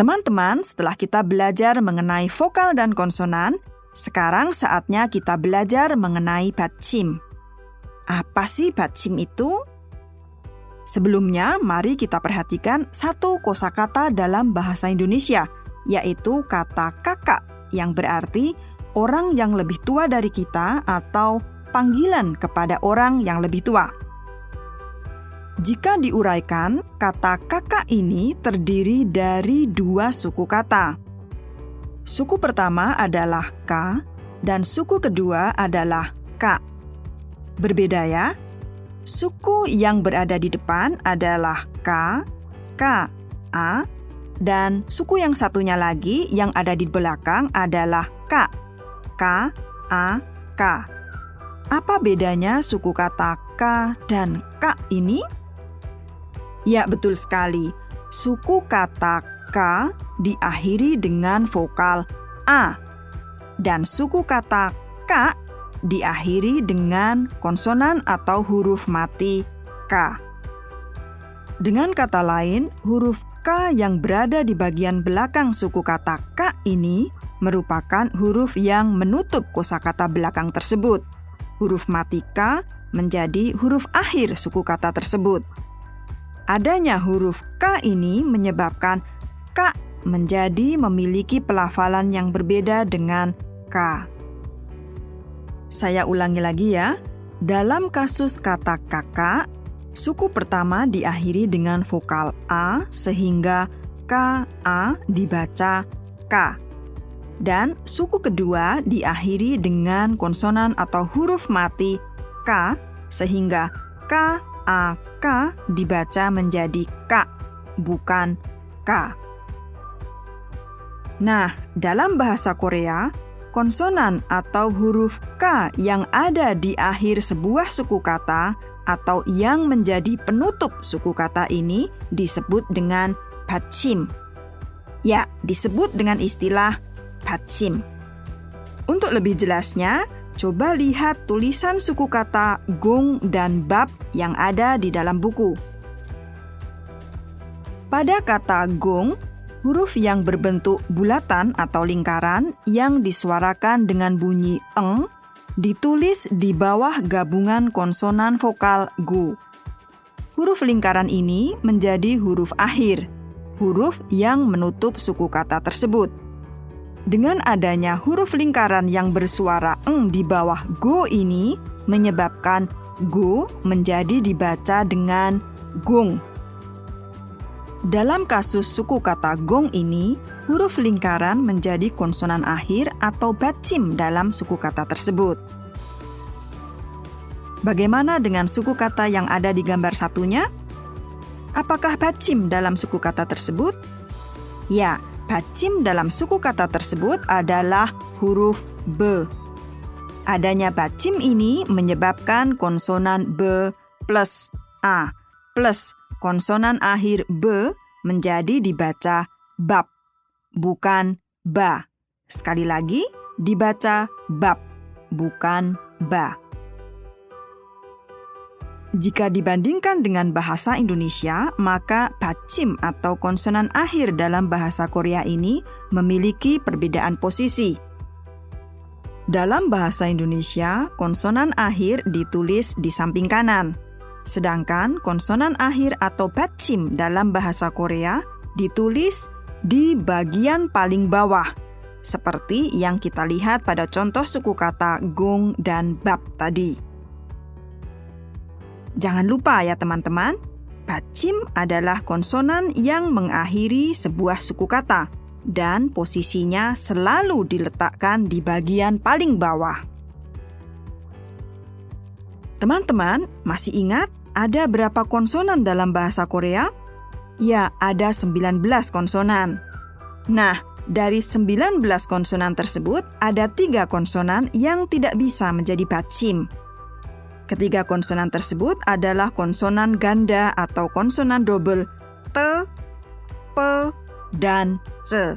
Teman-teman, setelah kita belajar mengenai vokal dan konsonan, sekarang saatnya kita belajar mengenai 받침. Apa sih 받침 itu? Sebelumnya, mari kita perhatikan satu kosakata dalam bahasa Indonesia, yaitu kata kakak, yang berarti orang yang lebih tua dari kita atau panggilan kepada orang yang lebih tua. Jika diuraikan, kata kakak ini terdiri dari dua suku kata. Suku pertama adalah ka, dan suku kedua adalah ka. Berbeda ya? Suku yang berada di depan adalah ka, a, dan suku yang satunya lagi yang ada di belakang adalah ka, a, ka. Apa bedanya suku kata ka dan ka ini? Ya, betul sekali. Suku kata ka diakhiri dengan vokal a, dan suku kata ka diakhiri dengan konsonan atau huruf mati k. Dengan kata lain, huruf k yang berada di bagian belakang suku kata ka ini merupakan huruf yang menutup kosakata belakang tersebut. Huruf mati k menjadi huruf akhir suku kata tersebut. Adanya huruf K ini menyebabkan K menjadi memiliki pelafalan yang berbeda dengan K. Saya ulangi lagi ya. Dalam kasus kata kakak, suku pertama diakhiri dengan vokal A sehingga K-A dibaca K. Dan suku kedua diakhiri dengan konsonan atau huruf mati K sehingga K-A-K dibaca menjadi K, bukan K. Nah, dalam bahasa Korea, konsonan atau huruf K yang ada di akhir sebuah suku kata atau yang menjadi penutup suku kata ini disebut dengan 받침. Ya, disebut dengan istilah 받침. Untuk lebih jelasnya, coba lihat tulisan suku kata gung dan bab yang ada di dalam buku. Pada kata gung, huruf yang berbentuk bulatan atau lingkaran yang disuarakan dengan bunyi eng ditulis di bawah gabungan konsonan vokal gu. Huruf lingkaran ini menjadi huruf akhir, huruf yang menutup suku kata tersebut. Dengan adanya huruf lingkaran yang bersuara eng di bawah go ini menyebabkan go menjadi dibaca dengan gung. Dalam kasus suku kata gong ini, huruf lingkaran menjadi konsonan akhir atau 받침 dalam suku kata tersebut. Bagaimana dengan suku kata yang ada di gambar satunya? Apakah 받침 dalam suku kata tersebut? Ya, 받침 dalam suku kata tersebut adalah huruf B. Adanya 받침 ini menyebabkan konsonan B plus A plus konsonan akhir B menjadi dibaca bab, bukan ba. Sekali lagi, dibaca bab, bukan ba. Jika dibandingkan dengan bahasa Indonesia, maka 받침 atau konsonan akhir dalam bahasa Korea ini memiliki perbedaan posisi. Dalam bahasa Indonesia, konsonan akhir ditulis di samping kanan. Sedangkan konsonan akhir atau 받침 dalam bahasa Korea ditulis di bagian paling bawah, seperti yang kita lihat pada contoh suku kata gung dan bab tadi. Jangan lupa ya teman-teman, 받침 adalah konsonan yang mengakhiri sebuah suku kata dan posisinya selalu diletakkan di bagian paling bawah. Teman-teman, masih ingat ada berapa konsonan dalam bahasa Korea? Ya, ada 19 konsonan. Nah, dari 19 konsonan tersebut, ada 3 konsonan yang tidak bisa menjadi 받침. Ketiga konsonan tersebut adalah konsonan ganda atau konsonan double T, P, dan C.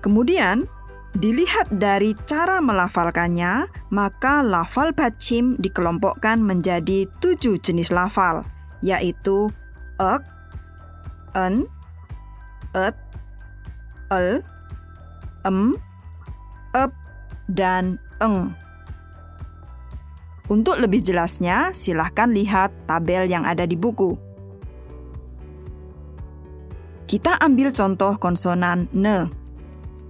Kemudian, Dilihat dari cara melafalkannya, maka lafal bacim dikelompokkan menjadi 7 jenis lafal, yaitu ek, en, et, el, ep, dan eng. Untuk lebih jelasnya, silahkan lihat tabel yang ada di buku. Kita ambil contoh konsonan ne.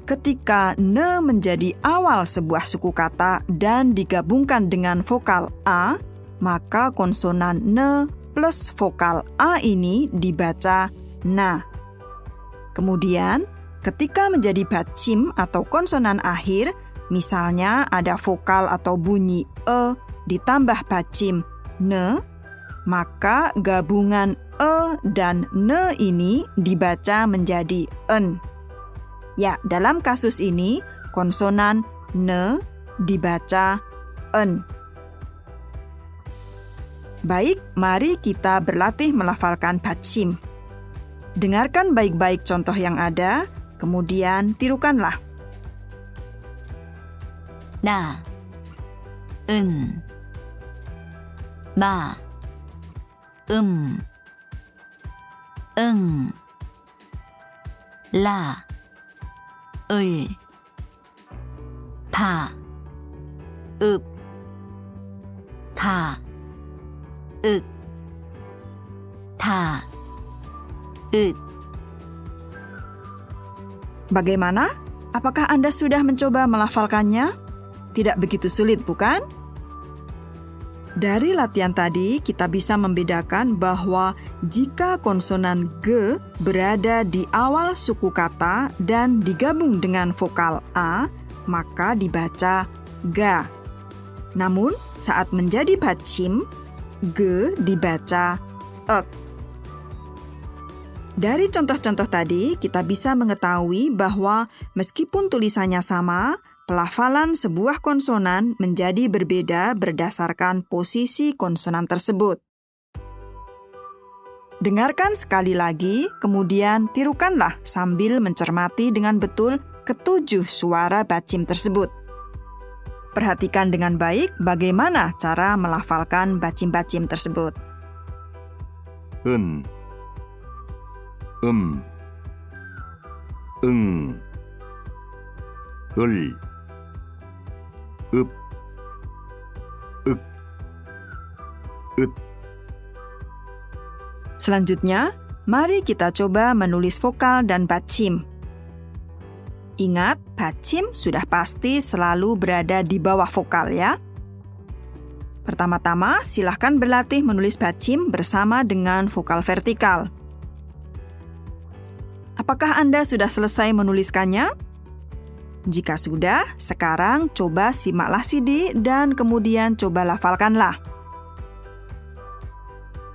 Ketika ne menjadi awal sebuah suku kata dan digabungkan dengan vokal a, maka konsonan ne plus vokal a ini dibaca na. Kemudian, ketika menjadi bacim atau konsonan akhir, misalnya ada vokal atau bunyi e ditambah bacim ne, maka gabungan e dan ne ini dibaca menjadi en. Ya, dalam kasus ini, konsonan ne dibaca en. Baik, mari kita berlatih melafalkan bacim. Dengarkan baik-baik contoh yang ada, kemudian tirukanlah. Na, en, ma, eng, la, 을, 파, 읍, 타, 윽, 타, 윽. Bagaimana? Apakah Anda sudah mencoba melafalkannya? Tidak begitu sulit, bukan? Dari latihan tadi, kita bisa membedakan bahwa jika konsonan G berada di awal suku kata dan digabung dengan vokal A, maka dibaca ga. Namun, saat menjadi bacim, G dibaca ek. Dari contoh-contoh tadi, kita bisa mengetahui bahwa meskipun tulisannya sama, pelafalan sebuah konsonan menjadi berbeda berdasarkan posisi konsonan tersebut. Dengarkan sekali lagi, kemudian tirukanlah sambil mencermati dengan betul ketujuh suara bacim tersebut. Perhatikan dengan baik bagaimana cara melafalkan bacim-bacim tersebut. 은, 응, 을, 읍, 윽, 읒. Selanjutnya, mari kita coba menulis vokal dan bacim. Ingat, bacim sudah pasti selalu berada di bawah vokal ya. Pertama-tama, silahkan berlatih menulis bacim bersama dengan vokal vertikal. Apakah Anda sudah selesai menuliskannya? Jika sudah, sekarang coba simaklah CD dan kemudian coba lafalkanlah.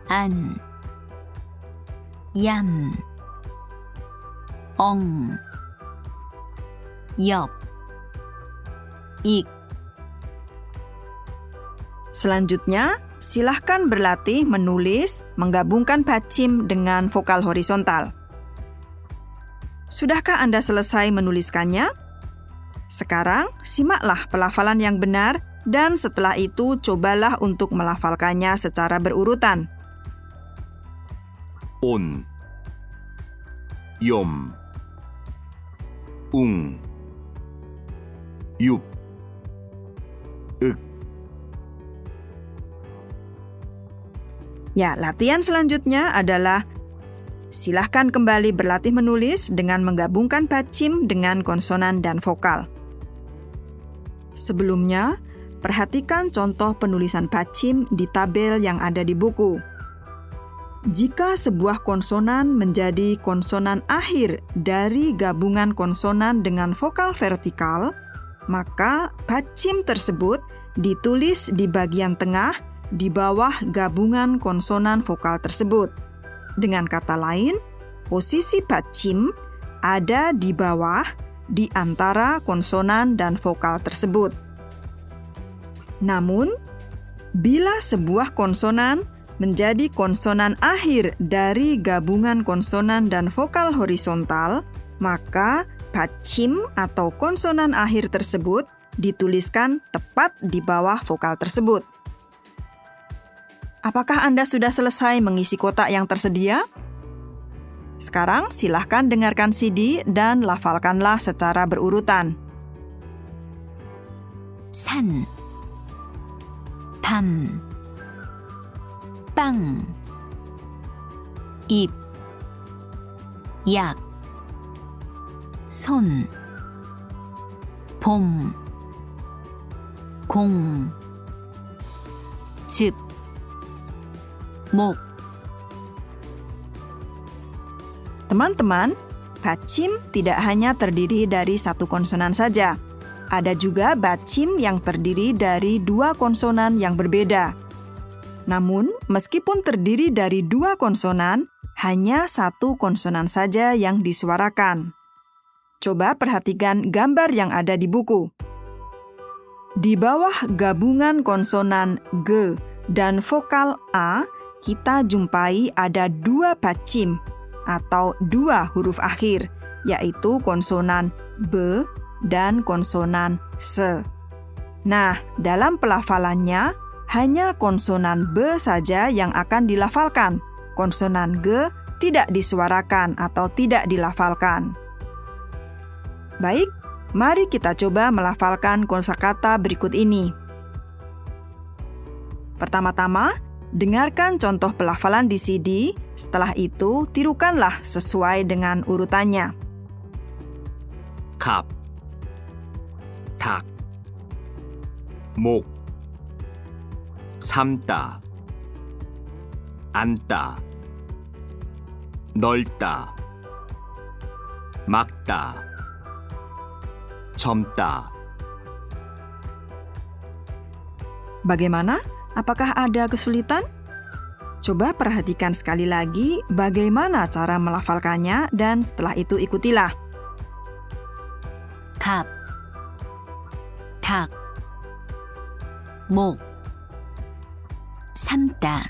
안, 얌, 엉, 엽, 익. Selanjutnya, silahkan berlatih menulis menggabungkan bacim dengan vokal horizontal. Sudahkah Anda selesai menuliskannya? Sekarang, simaklah pelafalan yang benar dan setelah itu cobalah untuk melafalkannya secara berurutan. 온, 염, 웅, 윕, 윽. Ya, latihan selanjutnya adalah silahkan kembali berlatih menulis dengan menggabungkan bacim dengan konsonan dan vokal. Sebelumnya, perhatikan contoh penulisan bacim di tabel yang ada di buku. Jika sebuah konsonan menjadi konsonan akhir dari gabungan konsonan dengan vokal vertikal, maka bacim tersebut ditulis di bagian tengah di bawah gabungan konsonan vokal tersebut. Dengan kata lain, posisi bacim ada di bawah di antara konsonan dan vokal tersebut. Namun, bila sebuah konsonan menjadi konsonan akhir dari gabungan konsonan dan vokal horizontal, maka 받침 atau konsonan akhir tersebut dituliskan tepat di bawah vokal tersebut. Apakah Anda sudah selesai mengisi kotak yang tersedia? Sekarang silahkan dengarkan CD dan lafalkanlah secara berurutan. 산, 밤, 빵, 입, 약, 손, 봄, 공, 즙, 목. Teman-teman, 받침 tidak hanya terdiri dari satu konsonan saja. Ada juga 받침 yang terdiri dari dua konsonan yang berbeda. Namun, meskipun terdiri dari dua konsonan, hanya satu konsonan saja yang disuarakan. Coba perhatikan gambar yang ada di buku. Di bawah gabungan konsonan G dan vokal A, kita jumpai ada dua 받침 atau dua huruf akhir, yaitu konsonan B dan konsonan S. Nah, dalam pelafalannya, hanya konsonan B saja yang akan dilafalkan. Konsonan G tidak disuarakan atau tidak dilafalkan. Baik, mari kita coba melafalkan kosakata berikut ini. Pertama-tama, dengarkan contoh pelafalan di CD, setelah itu tirukanlah sesuai dengan urutannya. 갑, 닭, 목, 삶다, 앉다, 넓다, 막다, 젊다. Bagaimana? Apakah ada kesulitan? Coba perhatikan sekali lagi bagaimana cara melafalkannya dan setelah itu ikutilah. 갑, 닭, 목, 삶다,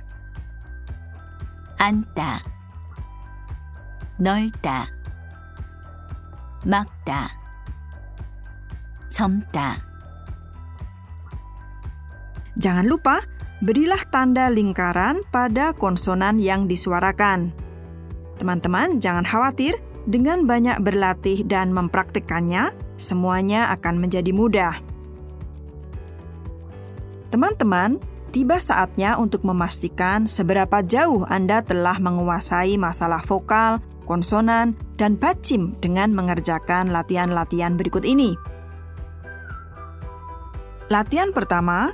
앉다, 넓다, 막다, 젊다. Jangan lupa, berilah tanda lingkaran pada konsonan yang disuarakan. Teman-teman, jangan khawatir, dengan banyak berlatih dan mempraktikkannya, semuanya akan menjadi mudah. Teman-teman, tiba saatnya untuk memastikan seberapa jauh Anda telah menguasai masalah vokal, konsonan, dan 받침 dengan mengerjakan latihan-latihan berikut ini. Latihan pertama,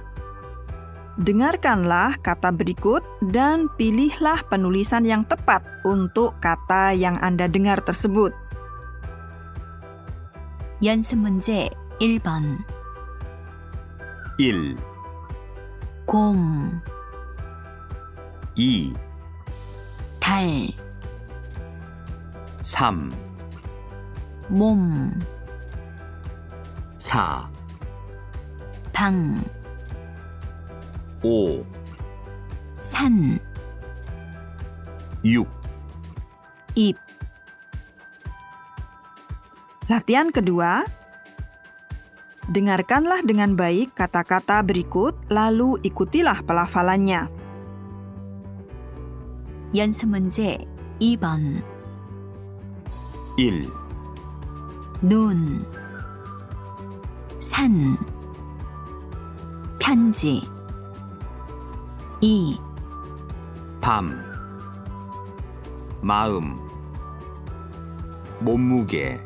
dengarkanlah kata berikut dan pilihlah penulisan yang tepat untuk kata yang Anda dengar tersebut. 연습 문제 1번 1, 곰, 2, 달, 3, 몸, 4, 방, 5, 산, 6. 입. Latihan kedua, dengarkanlah dengan baik kata-kata berikut, lalu ikutilah pelafalannya. 연습 문제 2번 1, 눈, 산, 편지. 2, 밤, 마음, 몸무게.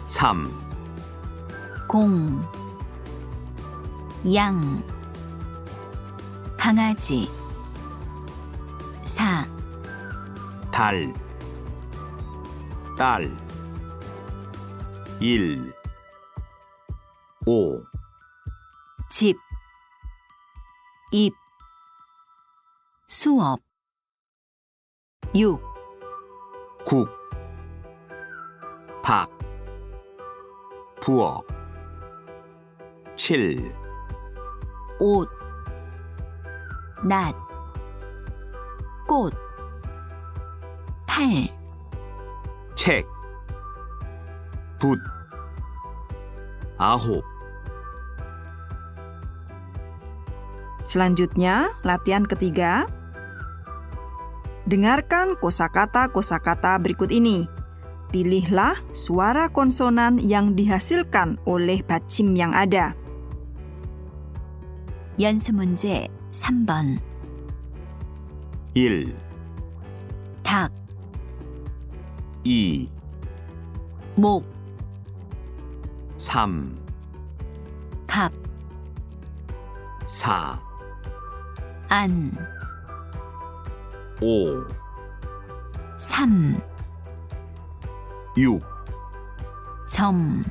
3, 공, 양, 강아지. 4, 달, 딸. 1, 5, 집, 입, 수업. 6, 국, 박, 부엌. 7, 옷, 낫, 꽃. 8, 책. 붓 아홉 Selanjutnya, latihan ketiga. Dengarkan kosakata-kosakata berikut ini. Pilihlah suara konsonan yang dihasilkan oleh 받침 yang ada. 연습 문제 3번. 1 닭, 2 목, 3 갑, 4 안, 5 3, 6 점.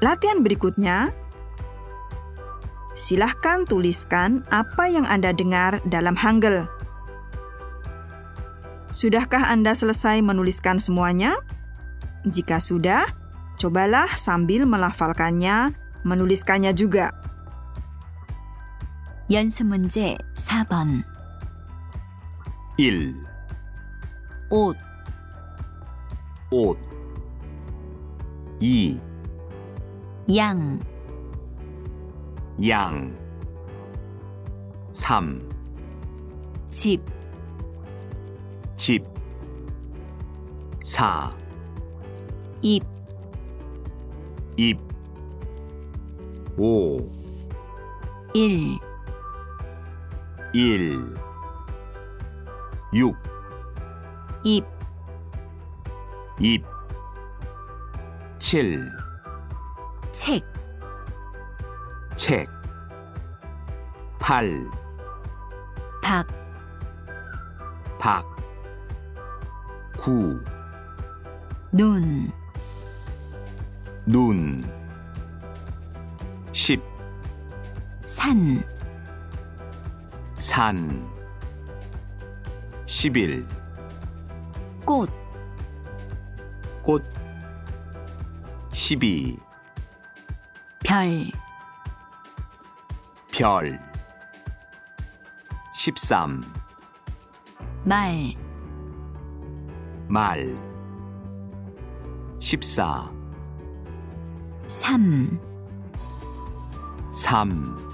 Latihan berikutnya. Silahkan tuliskan apa yang Anda dengar dalam Hangul. Sudahkah Anda selesai menuliskan semuanya? Jika sudah, cobalah sambil melafalkannya, menuliskannya juga. 연습 문제 4번. 1 옷, 옷 2 양, 양 3 집, 집 4 입, 입 5 일, 1 6 입, 입 7 책, 책 8 박, 박 9 눈, 눈 10 산, 산 11 꽃, 꽃 12 별, 별 13 말, 말 14 3, 3